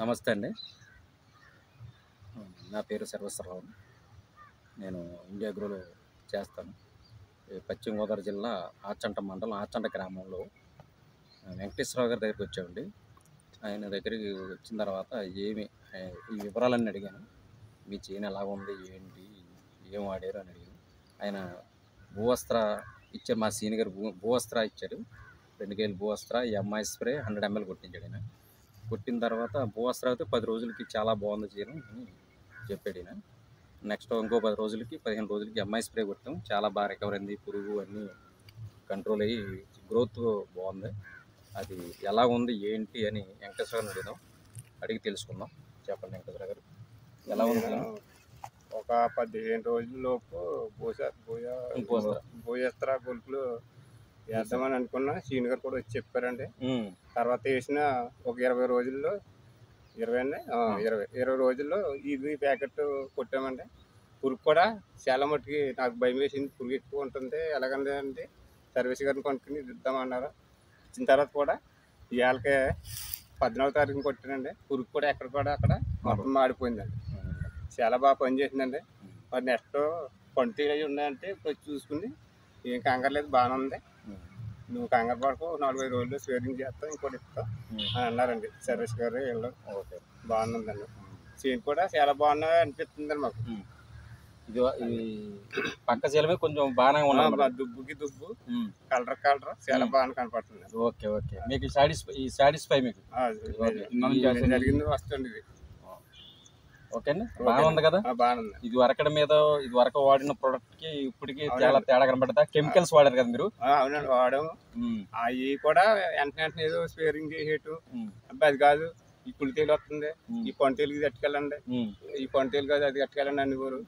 నమస్తే అండి. నా పేరు సర్వేశ్వరరావు. నేను ఇండియా అగ్రోలో చేస్తాను. ఈ పశ్చిమ గోదావరి జిల్లా ఆచంట మండలం ఆచంట గ్రామంలో వెంకటేశ్వరరావు గారి దగ్గరికి వచ్చామండి. ఆయన దగ్గరికి వచ్చిన తర్వాత ఈ వివరాలన్నీ అడిగాను. మీ చేను ఎలా ఉంది, ఏంటి, ఏం వాడారు అని అడిగాను. ఆయన భూవస్త్ర ఇచ్చారు, మా సీనియర్ గారు భూవస్త్ర ఇచ్చారు. 2 కేజీలు భూవస్త్ర, ఎంఐ స్ప్రే 100 ml కొట్టించాడు ఆయన. కొట్టిన తర్వాత భూవస్త్ర అయితే 10 రోజులకి చాలా బాగుంది చేను అని చెప్పాడు ఈయన. నెక్స్ట్ ఇంకో 10 రోజులకి 15 రోజులకి ఎంఐ స్ప్రే కొట్టాం. చాలా బాగా రికవర్ అయింది, పురుగు అన్నీ కంట్రోల్ అయ్యి గ్రోత్ బాగుంది. అది ఎలా ఉంది ఏంటి అని వెంకటేశ్వర గారిని అడుగుదాం, అడిగి తెలుసుకుందాం. చెప్పండి వెంకటేశ్వర గారు, ఎలా ఉంది? ఒక 15 రోజుల్లోపు భూయస్త్ర గొలుపులు వేద్దామని అనుకున్నా. సీనియర్ గారు కూడా వచ్చి చెప్పారండి. తర్వాత వేసిన ఒక 20 రోజుల్లో 20 రోజుల్లో ఇది ప్యాకెట్ కొట్టామండి. పురుగు కూడా చాలా మట్టుకి నాకు భయం వేసింది. పురుగు ఎక్కువ ఉంటుంది, ఎలాగంటే అంటే సర్వీస్ గారిని కొనుక్కుని ఇద్దామన్నారు. ఇచ్చిన తర్వాత కూడా ఇవాళకే 14వ తారీఖున కొట్టానండి. పురుగు కూడా అక్కడ మొత్తం మాడిపోయిందండి. చాలా బాగా పనిచేసిందండి. మరి నెక్స్ట్ పంట అవి ఉన్నాయంటే ఇప్పుడు చూసుకుని ఏం కంగారు లేదు, బాగానే ఉంది, నువ్వు కంగారు పడకు, 4-5 రోజుల్లో స్వేరింగ్ చేస్తాం, ఇంకోటి ఇస్తాం అని అన్నారండి సర్వీస్ గారు. వీళ్ళు బాగుందండి. సీన్ కూడా చాలా బాగున్నాయి అనిపిస్తుందండి మాకు. ఇది పక్క చేలమే కొంచెం బాగానే ఉన్నది, దుబ్బుకి దుబ్బు, కలర్ చాలా బాగా కనపడుతుంది. ఓకే ఓకే, మీకు సాటిస్ఫై మీకు జరిగింది వస్తుంది ఇది. ఓకే అండి, బాగా ఉంది కదా? బాగుంది. ఇది వరకు వాడిన ప్రోడక్ట్ కి ఇప్పటికి చాలా తేడా కనబడతా. కెమికల్స్ వాడారు కదా మీరు? అవునండి, వాడాము. అవి కూడా వెంటనే ఏదో స్పేరింగ్ చేసేటు అబ్బాయి అది కాదు, ఈ పులితేలు వస్తుంది, ఈ పంటేలు ఇది ఎట్టుకెళ్ళండి, ఈ పంటేలు కాదు అది ఎట్టుకెళ్ళండి అని ఊరు.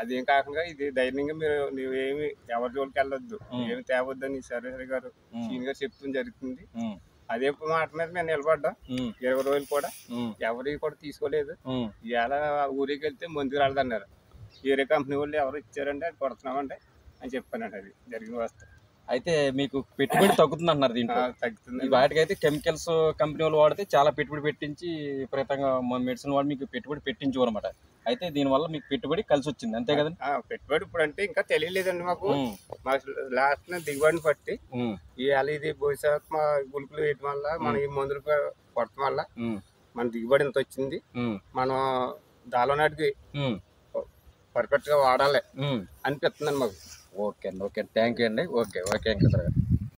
అదేం కాకుండా ఇది ధైర్యంగా నువ్వు ఏమి ఎవరి జోలికి వెళ్ళొద్దు, ఏమి తేవద్దని సర్వేశ్వరి గారు సీనియర్ గారు చెప్తుంది జరుగుతుంది. అదే మాట మీద మేము నిలబడ్డాం. 20 రోజులు కూడా ఎవరి కూడా తీసుకోలేదు. ఇవాళ ఊరికి వెళ్తే ముందుకు రాలేదన్నారు. వేరే కంపెనీ వాళ్ళు ఎవరు ఇచ్చారంటే అది కొడుతున్నామండి అని చెప్పానండి. అది జరిగిన వస్తే అయితే మీకు పెట్టుబడి తగ్గుతుంది అన్నారు. దీంట్లో తగ్గుతుంది. వాటికైతే కెమికల్స్ కంపెనీ వాళ్ళు వాడితే చాలా పెట్టుబడి పెట్టించి విపరీతంగా మెడిసిన్ వాడు మీకు పెట్టుబడి పెట్టించు అనమాట. అయితే దీనివల్ల మీకు పెట్టుబడి కలిసి వచ్చింది, అంతే కదండి? పెట్టుబడి ఇప్పుడు అంటే ఇంకా తెలియలేదండి మాకు. లాస్ట్ దిగుబడిని బట్టి ఇవాళ ఇది భవిష్యత్ మా గులుపులు వేయడం వల్ల, మనం ఈ మందులు కొట్టడం వల్ల మన దిగుబడి ఎంత వచ్చింది. మనం దాలో నాటికి పర్ఫెక్ట్ గా వాడాలి అనిపిస్తుందండి మాకు. ఓకే అండి, ఓకే, థ్యాంక్ యూ అండి. ఓకే ఓకే వెంకటేశ్వర గారు.